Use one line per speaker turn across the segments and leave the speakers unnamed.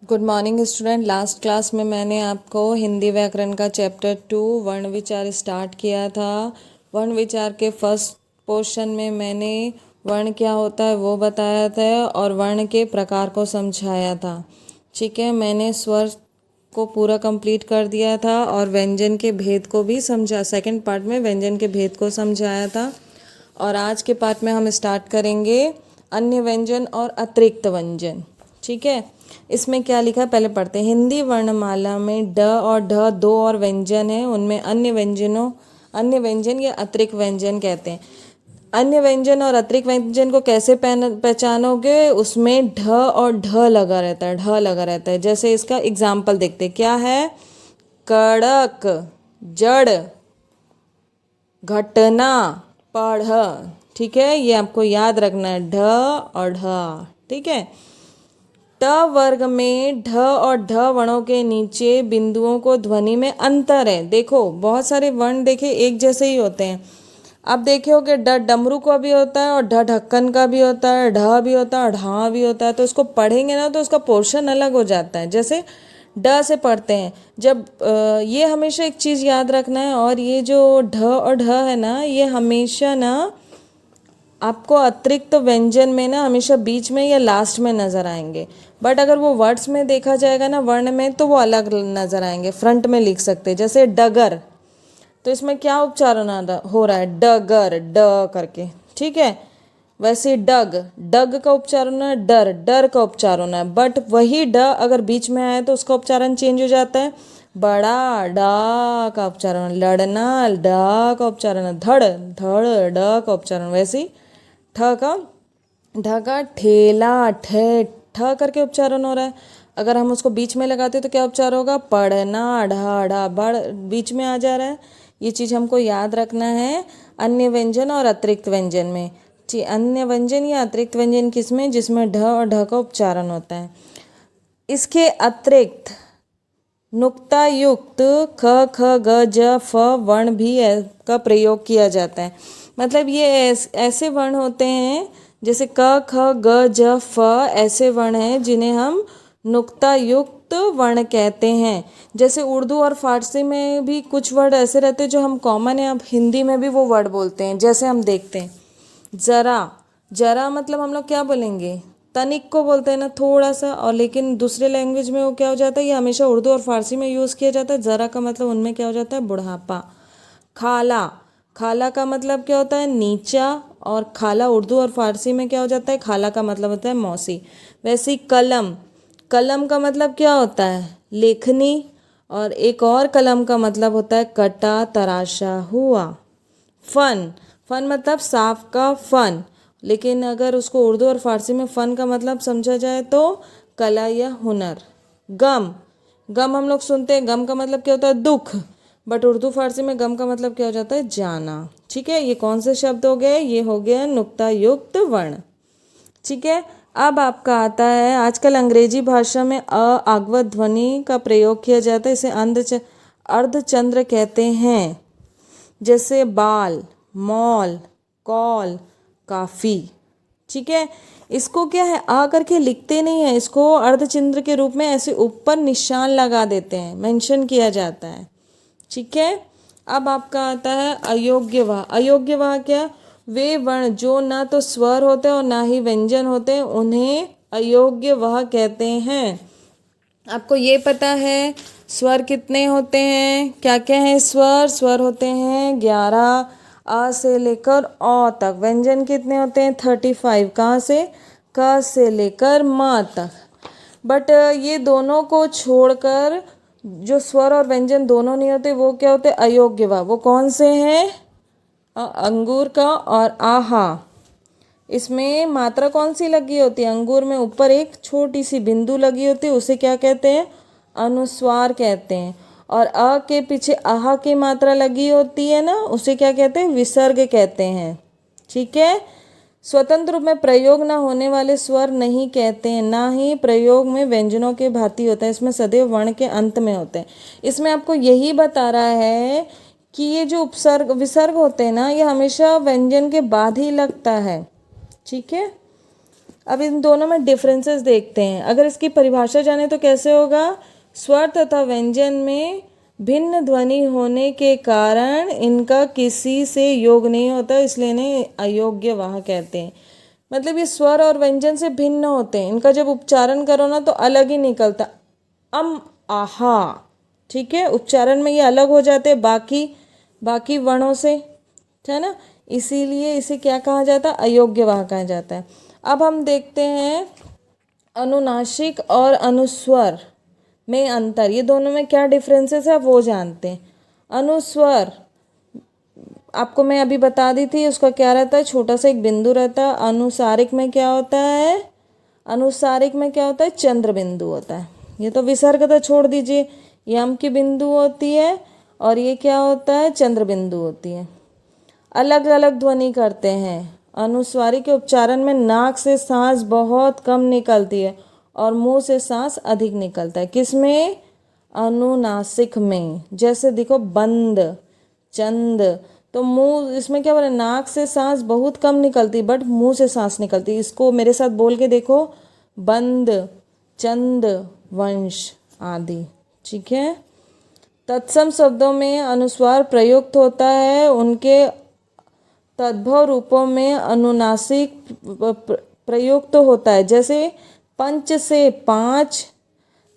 Good morning student. Last class में मैंने आपको हिंदी व्याकरण का चैप्टर 2 वर्ण विचार स्टार्ट किया था। वर्ण विचार के फर्स्ट पोर्शन में मैंने वर्ण क्या होता है वो बताया था और वर्ण के प्रकार को समझाया था। ठीक है, मैंने स्वर को पूरा कंप्लीट कर दिया था और व्यंजन के भेद को भी समझा। सेकंड पार्ट में व्यंजन के भेद को समझाया था और आज के पार्ट में हम स्टार्ट करेंगे अन्य व्यंजन और अतिरिक्त व्यंजन। ठीक है, इसमें क्या लिखा है पहले पढ़ते हैं। हिंदी वर्णमाला में ड और ढ दो और व्यंजन हैं, उनमें अन्य व्यंजन या अतिरिक्त व्यंजन कहते हैं। अन्य व्यंजन और अतिरिक्त व्यंजन को कैसे पहचानोगे? उसमें ढ और ढ लगा रहता है, ढ लगा रहता है। जैसे इसका एग्जाम्पल देखते हैं, क्या है? कड़क, जड़, घटना, पढ़। ठीक है, ये आपको याद रखना है, ढ और ढ। ठीक है, ट वर्ग में ढ और ढ वर्णों के नीचे बिंदुओं को ध्वनि में अंतर है। देखो बहुत सारे वर्ण देखे एक जैसे ही होते हैं। अब देखोगे ड डमरू का भी होता है और ढ ढक्कन का भी होता है, ढ भी होता है और ढा भी होता है। तो उसको पढ़ेंगे ना तो उसका पोर्शन अलग हो जाता है। जैसे ड से पढ़ते हैं जब ये हमेशा एक चीज़ याद रखना है, और ये जो ढ और ढ है ना, ये हमेशा ना आपको अतिरिक्त व्यंजन में ना हमेशा बीच में या लास्ट में नज़र आएंगे। बट अगर वो वर्ड्स में देखा जाएगा ना, वर्ण में, तो वो अलग नज़र आएंगे। फ्रंट में लिख सकते हैं, जैसे डगर, तो इसमें क्या उच्चारण हो रहा है? डगर, ड करके। ठीक है, वैसे डग, डग का उच्चारण है डर, डर का उच्चारण है। बट वही ड अगर बीच में आए तो उसका उच्चारण चेंज हो जाता है। बड़ा, डा का उच्चारण, लड़ना, डा का उच्चारण, धड़, धड़, ड का उच्चारण। वैसे ही ठ का, ढ का ठेला, ठे, ठ करके उच्चारण हो रहा है। अगर हम उसको बीच में लगाते तो क्या उच्चार होगा? पढ़ना, ढा ढा, बड़ बीच में आ जा रहा है। ये चीज़ हमको याद रखना है अन्य व्यंजन और अतिरिक्त व्यंजन में। अन्य व्यंजन या अतिरिक्त व्यंजन किसमें? जिसमें ढ और ढ का उच्चारण होता है। इसके अतिरिक्त नुक्ता युक्त ख, ख, ग, ज, फ वर्ण भी का प्रयोग किया जाता है। मतलब ये ऐसे वर्ण होते हैं, जैसे क, ख, ग, ज, फ ऐसे वर्ण हैं जिन्हें हम नुक्ता युक्त वर्ण कहते हैं। जैसे उर्दू और फारसी में भी कुछ वर्ड ऐसे रहते हैं जो हम कॉमन है, अब हिंदी में भी वो वर्ड बोलते हैं। जैसे हम देखते हैं जरा, जरा मतलब हम लोग क्या बोलेंगे? तनिक को बोलते हैं ना, थोड़ा सा। और लेकिन दूसरे लैंग्वेज में वो क्या हो जाता है, ये हमेशा उर्दू और फारसी में यूज़ किया जाता है। ज़रा का मतलब उनमें क्या हो जाता है? बुढ़ापा। खाला, खाला का मतलब क्या होता है? नीचा। और खाला उर्दू और फारसी में क्या हो जाता है? खाला का मतलब होता है मौसी। वैसे ही कलम, कलम का मतलब क्या होता है? लेखनी। और एक और कलम का मतलब होता है कटा, तराशा हुआ। फन, फन मतलब साफ का फन, लेकिन अगर उसको उर्दू और फारसी में फ़न का मतलब समझा जाए तो कला या हुनर। गम, गम हम लोग सुनते हैं, गम का मतलब क्या होता है? दुख। बट उर्दू फारसी में गम का मतलब क्या हो जाता है? जाना। ठीक है, ये कौन से शब्द हो गए? ये हो गया नुक्ता युक्त वर्ण। ठीक है, अब आपका आता है, आजकल अंग्रेजी भाषा में आगवत ध्वनि का प्रयोग किया जाता है। इसे अर्धचंद्र कहते हैं। जैसे बाल, मॉल, कॉल, काफ़ी। ठीक है, इसको क्या है, आ करके लिखते नहीं है, इसको अर्धचंद्र के रूप में ऐसे ऊपर निशान लगा देते हैं, मेंशन किया जाता है। ठीक है, अब आपका आता है अयोग्यवाह। अयोग्यवाह क्या? वे वर्ण जो ना तो स्वर होते हैं और ना ही व्यंजन होते हैं, उन्हें अयोग्यवाह कहते हैं। आपको ये पता है स्वर कितने होते हैं? क्या क्या है स्वर? स्वर होते हैं 11, अ से लेकर अ तक। व्यंजन कितने होते हैं? 35। कहाँ से? क से लेकर म तक। बट ये दोनों को छोड़कर जो स्वर और व्यंजन दोनों नहीं होते, वो क्या होते? अयोग्यवाह। वो कौन से हैं? अंगूर का और आहा। इसमें मात्रा कौन सी लगी होती है? अंगूर में ऊपर एक छोटी सी बिंदु लगी होती है, उसे क्या कहते हैं? अनुस्वार कहते हैं। और अ के पीछे आहा की मात्रा लगी होती है ना, उसे क्या कहते हैं? विसर्ग कहते हैं। ठीक है, स्वतंत्र रूप में प्रयोग ना होने वाले स्वर नहीं कहते हैं, ना ही प्रयोग में व्यंजनों के भांति होता है। इसमें सदैव वर्ण के अंत में होते हैं। इसमें आपको यही बता रहा है कि ये जो उपसर्ग विसर्ग होते हैं ना, ये हमेशा व्यंजन के बाद ही लगता है। ठीक है, अब इन दोनों में डिफरेंसेस देखते हैं। अगर इसकी परिभाषा जाने तो कैसे होगा, स्वर तथा व्यंजन में भिन्न ध्वनि होने के कारण इनका किसी से योग नहीं होता, इसलिए इन्हें अयोग्य वाह कहते हैं। मतलब ये स्वर और व्यंजन से भिन्न होते हैं, इनका जब उच्चारण करो ना तो अलग ही निकलता, आहा, ठीक है। उच्चारण में ये अलग हो जाते हैं बाकी वर्णों से, है ना, इसीलिए इसे क्या कहा जाता है, अयोग्य वाह कहा जाता है। अब हम देखते हैं अनुनासिक और अनुस्वर में अंतर, ये दोनों में क्या डिफरेंसेस है वो जानते हैं। अनुस्वर आपको मैं अभी बता दी थी, उसका क्या रहता है, छोटा सा एक बिंदु रहता है। अनुसारिक में क्या होता है, अनुसारिक में क्या होता है, चंद्र बिंदु होता है। ये तो विसर्ग तो छोड़ दीजिए, यम की बिंदु होती है और ये क्या होता है, चंद्र बिंदु होती है। अलग अलग ध्वनि करते हैं। अनुस्वारी के उच्चारण में नाक से सांस बहुत कम निकलती है और मुंह से सांस अधिक निकलता है। किसमें, अनुनासिक में। जैसे देखो बंद, चंद, तो मुंह, इसमें क्या बोले, नाक से सांस बहुत कम निकलती बट मुंह से सांस निकलती। इसको मेरे साथ बोल के देखो, बंद, चंद, वंश आदि, ठीक है। तत्सम शब्दों में अनुस्वार प्रयुक्त होता है, उनके तद्भव रूपों में अनुनासिक प्रयुक्त होता है। जैसे पंच से पाँच,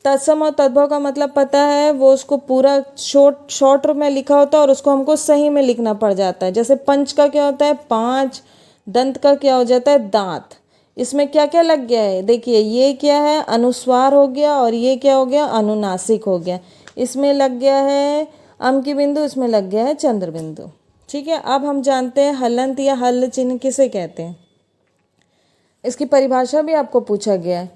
तत्सम और तद्भव का मतलब पता है, वो उसको पूरा शॉर्ट में लिखा होता है और उसको हमको सही में लिखना पड़ जाता है। जैसे पंच का क्या होता है, पाँच, दंत का क्या हो जाता है, दांत। इसमें क्या क्या लग गया है, देखिए ये क्या है, अनुस्वार हो गया और ये क्या हो गया, अनुनासिक हो गया। इसमें लग गया है अम की बिंदु, इसमें लग गया है चंद्र बिंदु, ठीक है। अब हम जानते हैं हलंत या हल चिन्ह किसे कहते हैं। इसकी परिभाषा भी आपको पूछा गया है।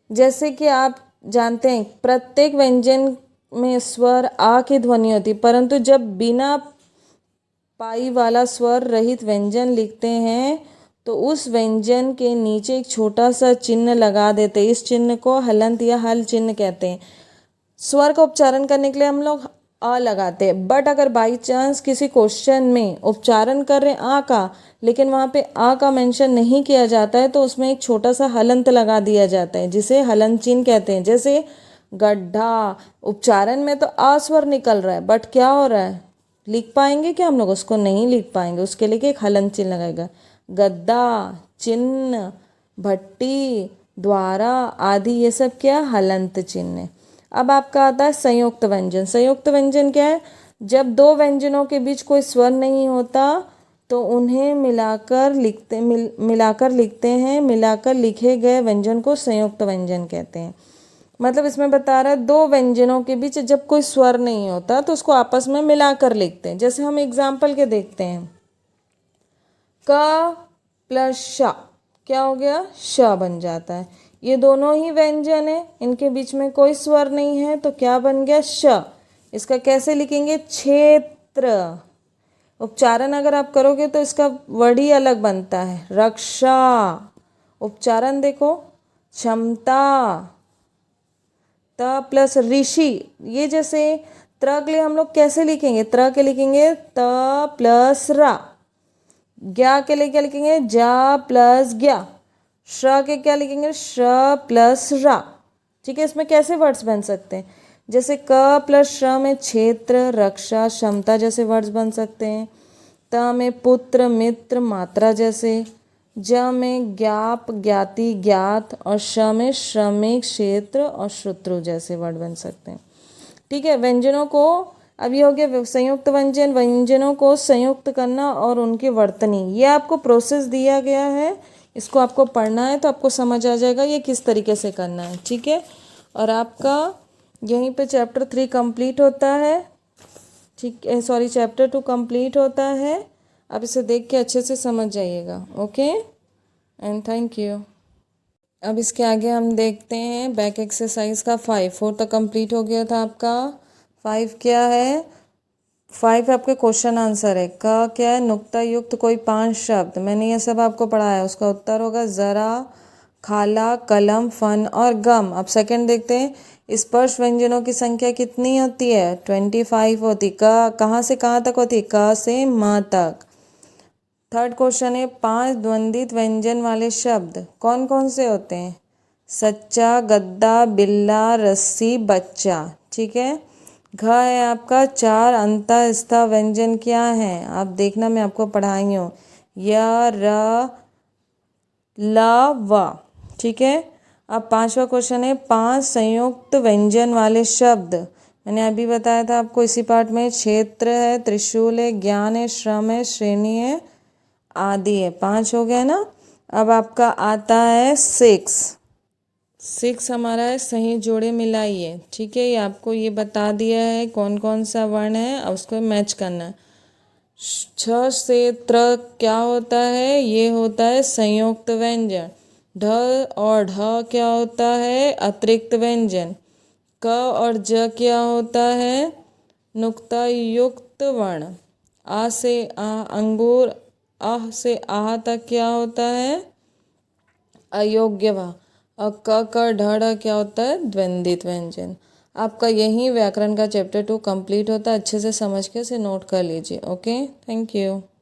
जैसे कि आप जानते हैं प्रत्येक व्यंजन में स्वर आ की ध्वनि होती, परंतु जब बिना पाई वाला स्वर रहित व्यंजन लिखते हैं तो उस व्यंजन के नीचे एक छोटा सा चिन्ह लगा देते हैं। इस चिन्ह को हलंत या हल चिन्ह कहते हैं। स्वर का उच्चारण करने के लिए हम लोग अ लगाते हैं, बट अगर बाई चांस किसी क्वेश्चन में उच्चारण कर रहे आ का, लेकिन वहाँ पे आ का मेंशन नहीं किया जाता है, तो उसमें एक छोटा सा हलंत लगा दिया जाता है, जिसे हलंत चिन्ह कहते हैं। जैसे गड्ढा, उच्चारण में तो आ स्वर निकल रहा है बट क्या हो रहा है, लिख पाएंगे क्या हम लोग, उसको नहीं लिख पाएंगे, उसके लिए एक हलंत चिन्ह लगाएगा। गद्दा, चिन्ह, भट्टी, द्वारा आदि, ये सब क्या, हलंत चिन्ह है। अब आपका आता है संयुक्त व्यंजन। संयुक्त व्यंजन क्या है, जब दो व्यंजनों के बीच कोई स्वर नहीं होता तो उन्हें मिलाकर लिखते हैं, मिलाकर लिखे गए व्यंजन को संयुक्त व्यंजन कहते हैं। मतलब इसमें बता रहा है दो व्यंजनों के बीच जब कोई स्वर नहीं होता तो उसको आपस में मिलाकर लिखते हैं। जैसे हम एग्जाम्पल के देखते हैं, क प्लस श क्या हो गया, श बन जाता है। ये दोनों ही व्यंजन है, इनके बीच में कोई स्वर नहीं है तो क्या बन गया, श। इसका कैसे लिखेंगे, क्षेत्र। उच्चारण अगर आप करोगे तो इसका वर्ड ही अलग बनता है, रक्षा। उच्चारण देखो, क्षमता। त प्लस ऋषि, ये जैसे त्र के लिए हम लोग कैसे लिखेंगे, त्र के लिखेंगे त प्लस रा। ज्ञा के लिए क्या लिखेंगे, जा प्लस ज्ञा। श्र के क्या लिखेंगे, श्र प्लस रा, ठीक है। इसमें कैसे वर्ड्स बन सकते हैं, जैसे क प्लस श्र में क्षेत्र, रक्षा, क्षमता जैसे वर्ड्स बन सकते हैं। त में पुत्र, मित्र, मात्रा जैसे। ज में ज्ञाप, ज्ञाति, ज्ञात, और श में श्रमिक, क्षेत्र और श्रोत्रु जैसे वर्ड बन सकते हैं, ठीक है। व्यंजनों को, अब ये हो गया संयुक्त व्यंजन, व्यंजनों को संयुक्त करना और उनकी वर्तनी। ये आपको प्रोसेस दिया गया है, इसको आपको पढ़ना है तो आपको समझ आ जाएगा ये किस तरीके से करना है, ठीक है। और आपका यहीं पे चैप्टर 3 कंप्लीट होता है, ठीक है, सॉरी चैप्टर 2 कंप्लीट होता है। आप इसे देख के अच्छे से समझ जाइएगा, ओके एंड थैंक यू। अब इसके आगे हम देखते हैं बैक एक्सरसाइज का 5। 4 तक कंप्लीट हो गया था आपका। 5 क्या है, 5 आपके क्वेश्चन आंसर है। का क्या है, नुक्ता युक्त कोई 5 शब्द, मैंने ये सब आपको पढ़ाया, उसका उत्तर होगा जरा, खाला, कलम, फन और गम। अब सेकंड देखते हैं, स्पर्श व्यंजनों की संख्या कितनी होती है, 25 होती। का कहाँ से कहाँ तक होती है, क से म तक। थर्ड क्वेश्चन है 5 द्वंद्वित व्यंजन वाले शब्द कौन कौन से होते हैं? सच्चा, गद्दा, बिल्ला, रस्सी, बच्चा। ठीक है। घ है आपका 4 अंतःस्थ व्यंजन क्या है? आप देखना, मैं आपको पढ़ाई हूँ। य, र, ल, व। ठीक है। अब 5वां क्वेश्चन है 5 संयुक्त व्यंजन वाले शब्द। मैंने अभी बताया था आपको इसी पार्ट में। क्षेत्र है, त्रिशूल है, ज्ञान है, श्रम है, श्रेणी है, आदि है। 5 हो गए ना। अब आपका आता है 6 हमारा है सही जोड़े मिलाइए। ठीक है। ये आपको ये बता दिया है कौन कौन सा वर्ण है, अब उसको मैच करना है। छ से त्र क्या होता है? ये होता है संयुक्त व्यंजन। ढ और ढ क्या होता है? अतिरिक्त व्यंजन। क और ज क्या होता है? नुक्ता युक्त वर्ण। आ से आ अंगूर, आह से आह तक क्या होता है? अयोग्य व। और क ढ क्या होता है? द्वंद्वित व्यंजन। आपका यही व्याकरण का चैप्टर 2 कंप्लीट होता है। अच्छे से समझ के इसे नोट कर लीजिए। Okay, thank you.